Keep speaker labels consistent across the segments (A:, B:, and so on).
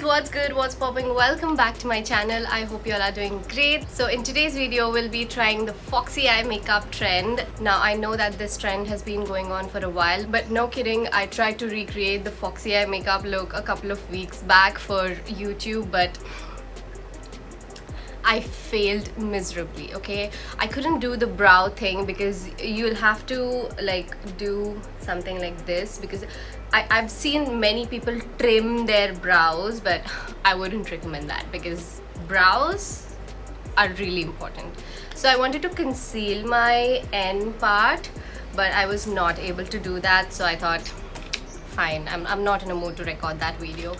A: what's good, what's popping? Welcome back to my channel. I hope you all are doing great. So in today's video we'll be trying the foxy eye makeup trend. Now I know that this trend has been going on for a while, but no kidding, I tried to recreate the foxy eye makeup look a couple of weeks back for YouTube, but I failed miserably. Okay, I couldn't do the brow thing because you'll have to like do something like this, because I've seen many people trim their brows, but I wouldn't recommend that because brows are really important. So I wanted to conceal my end part, but I was not able to do that, so I thought fine, I'm not in a mood to record that video.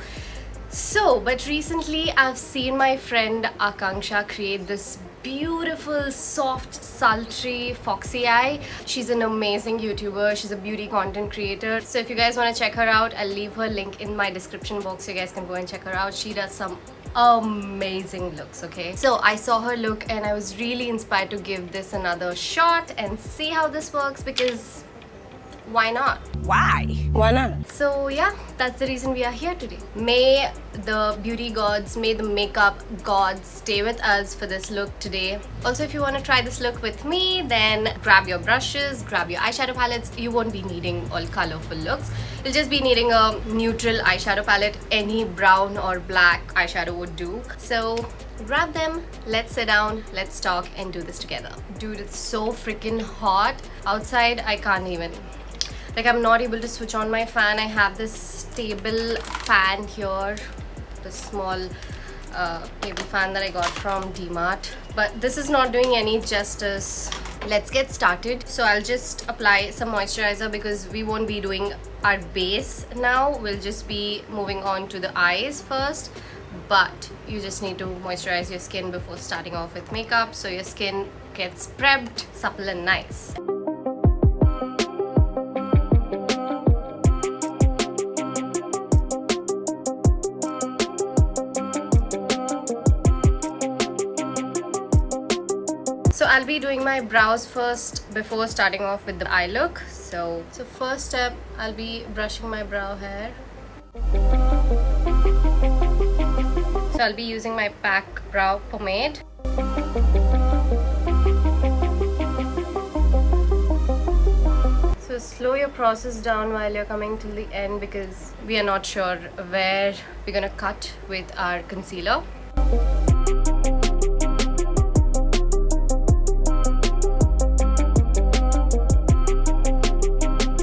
A: So, but recently I've seen my friend Akanksha create this beautiful, soft, sultry foxy eye. She's an amazing YouTuber. She's a beauty content creator. So if you guys want to check her out, I'll leave her link in my description box so you guys can go and check her out. She does some amazing looks. Okay, so I saw her look and I was really inspired to give this another shot and see how this works, because why not?
B: Why not?
A: So yeah, that's the reason we are here today. May the beauty gods, may the makeup gods stay with us for this look today. Also, if you want to try this look with me, then grab your brushes, grab your eyeshadow palettes. You won't be needing all colorful looks. You'll just be needing a neutral eyeshadow palette. Any brown or black eyeshadow would do. So grab them, let's sit down, let's talk and do this together. Dude, it's so freaking hot outside. I can't even. Like, I'm not able to switch on my fan. I have this table fan here, the small table fan that I got from DMart, but this is not doing any justice. Let's get started. So I'll just apply some moisturizer because we won't be doing our base now. We'll just be moving on to the eyes first, but you just need to moisturize your skin before starting off with makeup so your skin gets prepped, supple and nice. So I'll be doing my brows first before starting off with the eye look. So first step, I'll be brushing my brow hair. So I'll be using my PAC brow pomade. So slow your process down while you're coming till the end, because we are not sure where we're gonna cut with our concealer.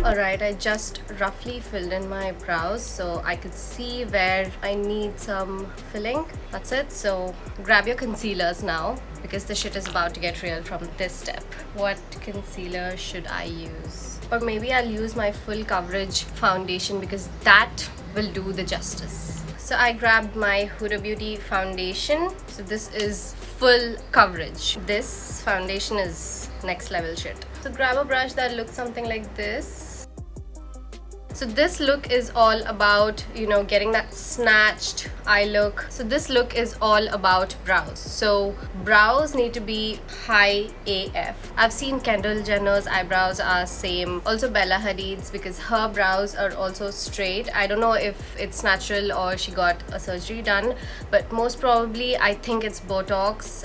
A: Alright, I just roughly filled in my brows so I could see where I need some filling. That's it. So grab your concealers now, because the shit is about to get real from this step. What concealer should I use? Or maybe I'll use my full coverage foundation, because that will do the justice. So I grabbed my Huda Beauty foundation. So this is full coverage. This foundation is next level shit. So grab a brush that looks something like this. So this look is all about, you know, getting that snatched eye look. So this look is all about brows. So brows need to be high AF. I've seen Kendall Jenner's eyebrows are same. Also Bella Hadid's, because her brows are also straight. I don't know if it's natural or she got a surgery done, but most probably I think it's Botox.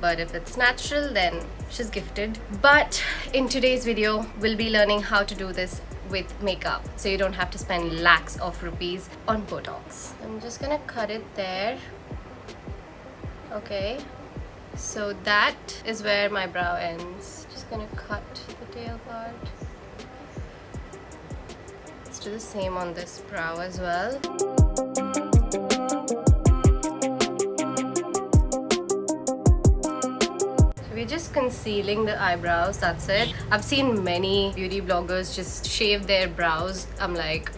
A: But if it's natural, then she's gifted. But in today's video, we'll be learning how to do this with makeup, so you don't have to spend lakhs of rupees on Botox. I'm just gonna cut it there. Okay, so that is where my brow ends. Just gonna cut the tail part. Let's do the same on this brow as well. We're just concealing the eyebrows, that's it. I've seen many beauty bloggers just shave their brows. I'm like,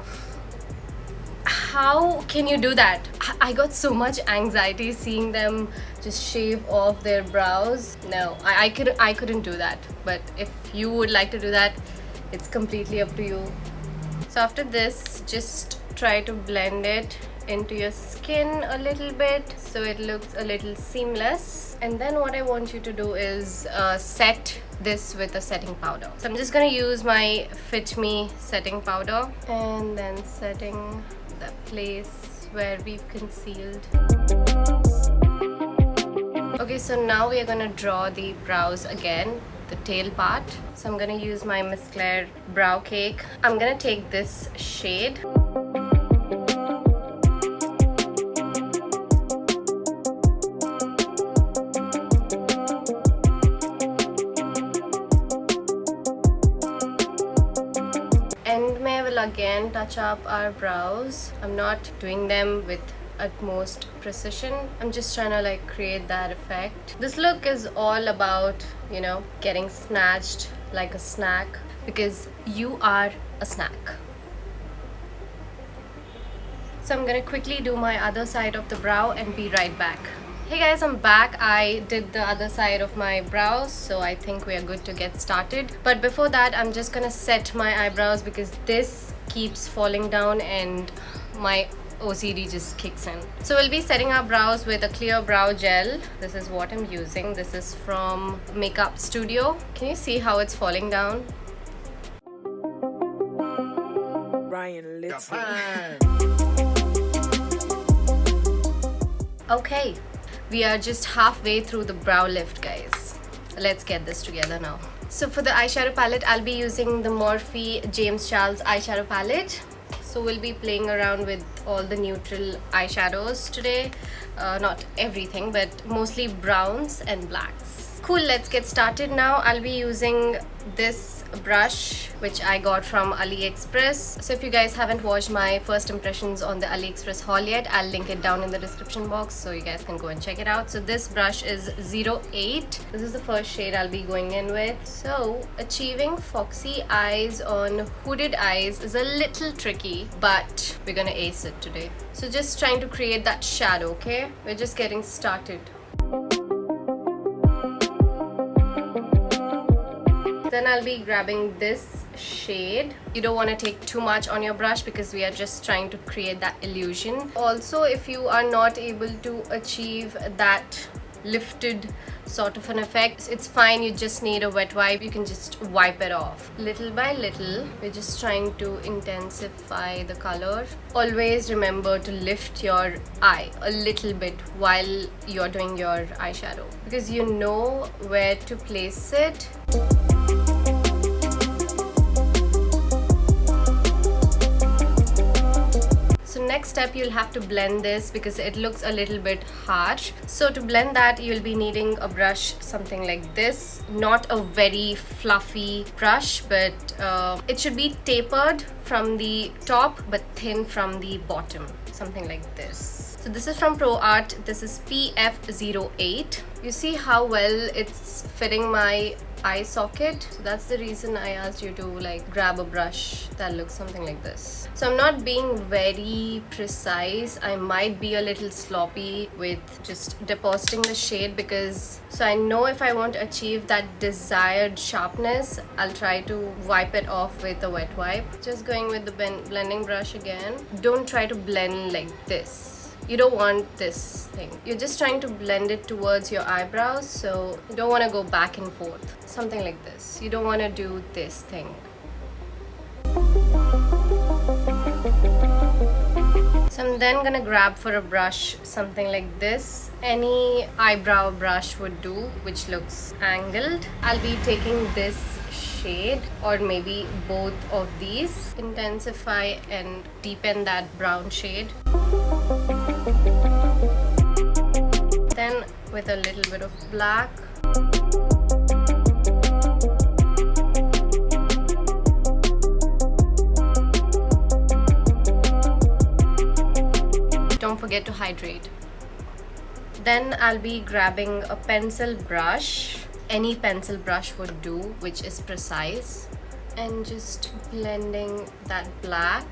A: how can you do that? I got so much anxiety seeing them just shave off their brows. No, I couldn't do that. But if you would like to do that, it's completely up to you. So after this, just try to blend it into your skin a little bit so it looks a little seamless. And then what I want you to do is set this with a setting powder. So I'm just gonna use my Fit Me setting powder and then setting the place where we've concealed. Okay, so now we are gonna draw the brows again, the tail part. So I'm gonna use my Miss Claire brow cake. I'm gonna take this shade. And may I will again touch up our brows. I'm not doing them with utmost precision. I'm just trying to like create that effect. This look is all about, you know, getting snatched like a snack, because you are a snack. So I'm gonna quickly do my other side of the brow and be right back. Hey guys, I'm back. I did the other side of my brows, so I think we are good to get started. But before that, I'm just gonna set my eyebrows because this keeps falling down and my OCD just kicks in. So we'll be setting our brows with a clear brow gel. This is what I'm using. This is from Makeup Studio. Can you see how it's falling down?
B: Ryan Little.
A: Okay, we are just halfway through the brow lift, guys. Let's get this together now. So for the eyeshadow palette, I'll be using the Morphe James Charles eyeshadow palette. So we'll be playing around with all the neutral eyeshadows today. Not everything, but mostly browns and blacks. Cool, let's get started now. I'll be using this brush which I got from AliExpress. So if you guys haven't watched my first impressions on the AliExpress haul yet, I'll link it down in the description box so you guys can go and check it out. So this brush is 08. This is the first shade I'll be going in with. So achieving foxy eyes on hooded eyes is a little tricky, but we're gonna ace it today. So just trying to create that shadow, okay? We're just getting started. Then I'll be grabbing this shade. You don't want to take too much on your brush because we are just trying to create that illusion. Also, if you are not able to achieve that lifted sort of an effect, it's fine. You just need a wet wipe. You can just wipe it off. Little by little, we're just trying to intensify the color. Always remember to lift your eye a little bit while you're doing your eyeshadow, because you know where to place it. So next step, you'll have to blend this because it looks a little bit harsh. So to blend that, you'll be needing a brush something like this. Not a very fluffy brush, but it should be tapered from the top but thin from the bottom, something like this. So this is from ProArt. This is PF08. You see how well it's fitting my eye socket. So that's the reason I asked you to like grab a brush that looks something like this. So I'm not being very precise. I might be a little sloppy with just depositing the shade because so I know if I want to achieve that desired sharpness, I'll try to wipe it off with a wet wipe. Just going with the blending brush again. Don't try to blend like this. You don't want this thing. You're just trying to blend it towards your eyebrows, so you don't want to go back and forth. Something like this. You don't want to do this thing. So I'm then gonna grab for a brush something like this. Any eyebrow brush would do, which looks angled. I'll be taking this shade or maybe both of these. Intensify and deepen that brown shade. Then with a little bit of black. Don't forget to hydrate. Then I'll be grabbing a pencil brush. Any pencil brush would do, which is precise, and just blending that black.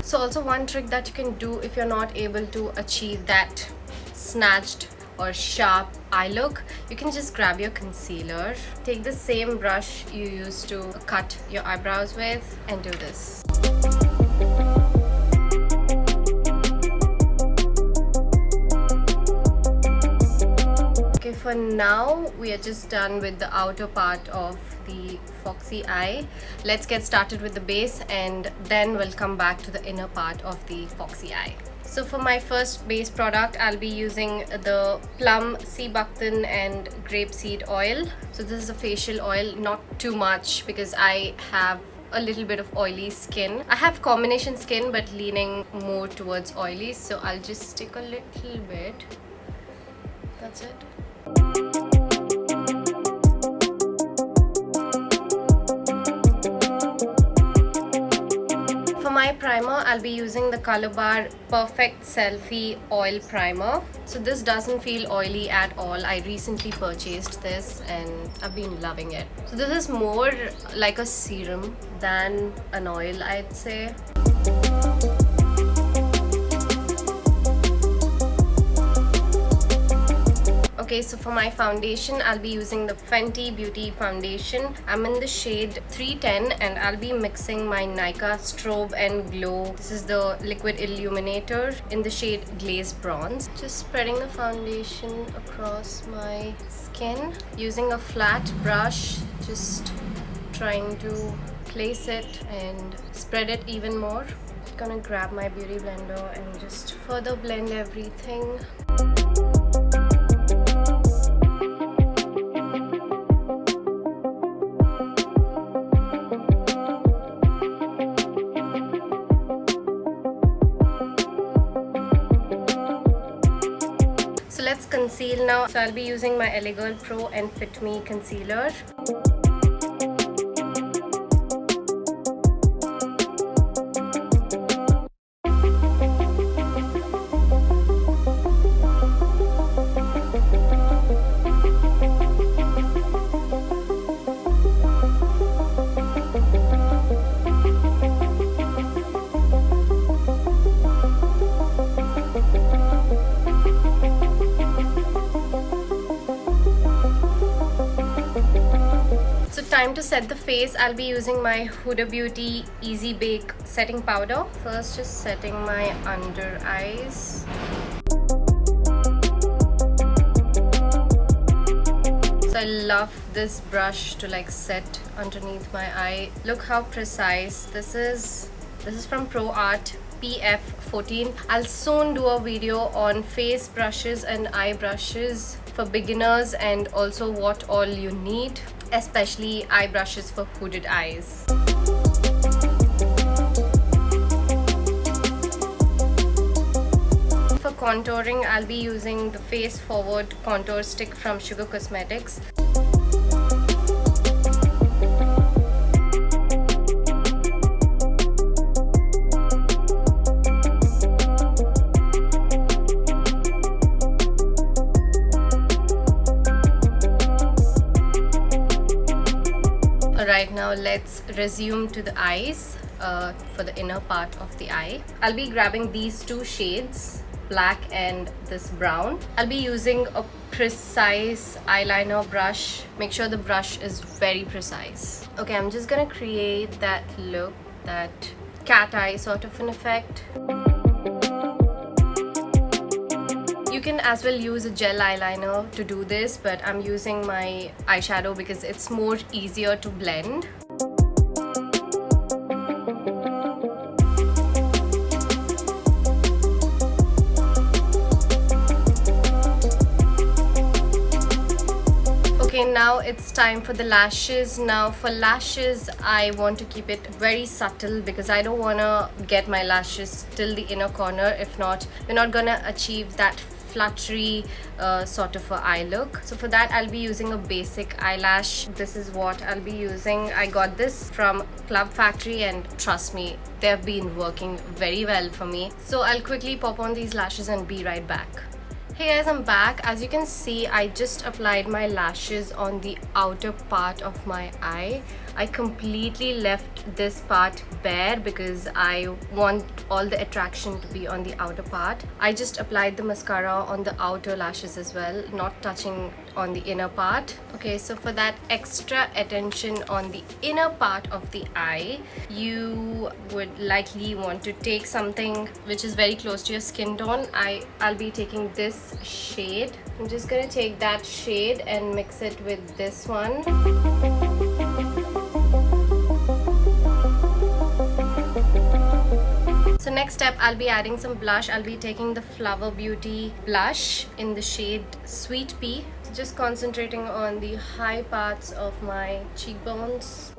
A: So also one trick that you can do if you're not able to achieve that snatched or sharp eye look, you can just grab your concealer, take the same brush you used to cut your eyebrows with, and do this. Okay, for now, we are just done with the outer part of the foxy eye. Let's get started with the base and then we'll come back to the inner part of the foxy eye. So for my first base product, I'll be using the Plum Sea Buckthorn and Grapeseed oil. So this is a facial oil, not too much because I have a little bit of oily skin. I have combination skin but leaning more towards oily, so I'll just stick a little bit. That's it. For my primer, I'll be using the Color Bar Perfect Selfie Oil Primer. So this doesn't feel oily at all. I recently purchased this and I've been loving it. So this is more like a serum than an oil, I'd say. Okay, so for my foundation, I'll be using the Fenty Beauty foundation. I'm in the shade 310 and I'll be mixing my Nykaa Strobe and Glow. This is the liquid illuminator in the shade Glazed Bronze. Just spreading the foundation across my skin using a flat brush, just trying to place it and spread it even more. Gonna grab my beauty blender and just further blend everything. So let's conceal now. So I'll be using my LA Girl Pro and Fit Me concealer. Time to set the face. I'll be using my Huda Beauty Easy Bake setting powder. First, just setting my under eyes. So I love this brush to like set underneath my eye. Look how precise this is. This is from Pro Art PF14. I'll soon do a video on face brushes and eye brushes for beginners and also what all you need, especially eye brushes for hooded eyes. For contouring, I'll be using the Face Forward contour stick from Sugar Cosmetics. Right now, let's resume to the eyes for the inner part of the eye. I'll be grabbing these two shades, black and this brown. I'll be using a precise eyeliner brush. Make sure the brush is very precise. Okay, I'm just gonna create that look, that cat eye sort of an effect. You can as well use a gel eyeliner to do this, but I'm using my eyeshadow because it's more easier to blend. Okay, now it's time for the lashes. Now for lashes, I want to keep it very subtle because I don't want to get my lashes till the inner corner. If not, we're not gonna achieve that fluttery sort of a eye look. So for that, I'll be using a basic eyelash. This is what I'll be using. I got this from Club Factory and trust me, they've been working very well for me. So I'll quickly pop on these lashes and be right back. Hey guys, I'm back. As you can see, I just applied my lashes on the outer part of my eye. I completely left this part bare because I want all the attraction to be on the outer part. I just applied the mascara on the outer lashes as well, not touching on the inner part. Okay, so for that extra attention on the inner part of the eye, you would likely want to take something which is very close to your skin tone. I'll be taking this shade. I'm just gonna take that shade and mix it with this one. So next step, I'll be adding some blush. I'll be taking the Flower Beauty blush in the shade Sweet Pea. Just concentrating on the high parts of my cheekbones.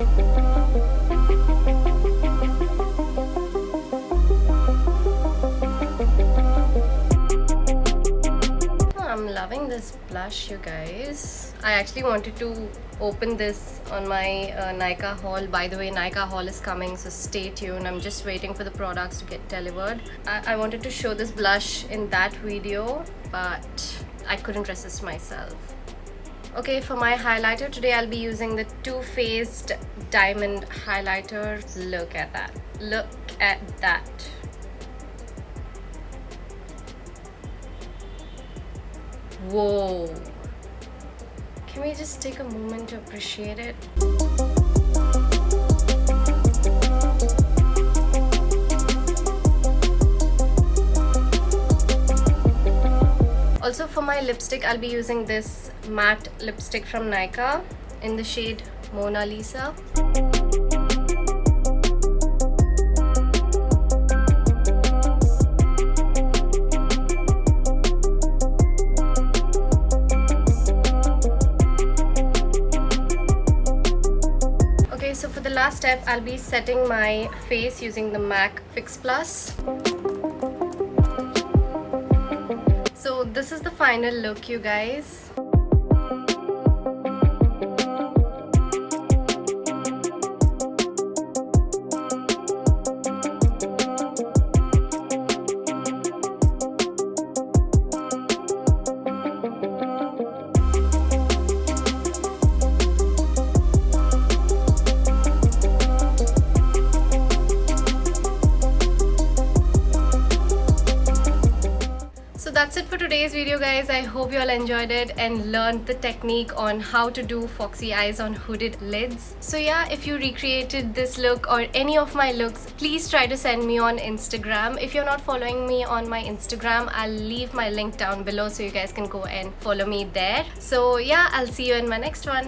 A: I'm loving this blush, you guys. I actually wanted to open this on my Nykaa haul. By the way, Nykaa haul is coming, so stay tuned. I'm just waiting for the products to get delivered. I wanted to show this blush in that video, but I couldn't resist myself. Okay, for my highlighter today, I'll be using the Too Faced Diamond Highlighter. Look at that. Look at that. Whoa. Can we just take a moment to appreciate it? Also for my lipstick, I'll be using this matte lipstick from Nykaa in the shade Mona Lisa. So for the last step, I'll be setting my face using the MAC Fix Plus. So this is the final look, you guys. So that's it for today's video, guys. I hope you all enjoyed it and learned the technique on how to do foxy eyes on hooded lids. So yeah, if you recreated this look or any of my looks, please try to send me on Instagram. If you're not following me on my Instagram, I'll leave my link down below so you guys can go and follow me there. So yeah, I'll see you in my next one.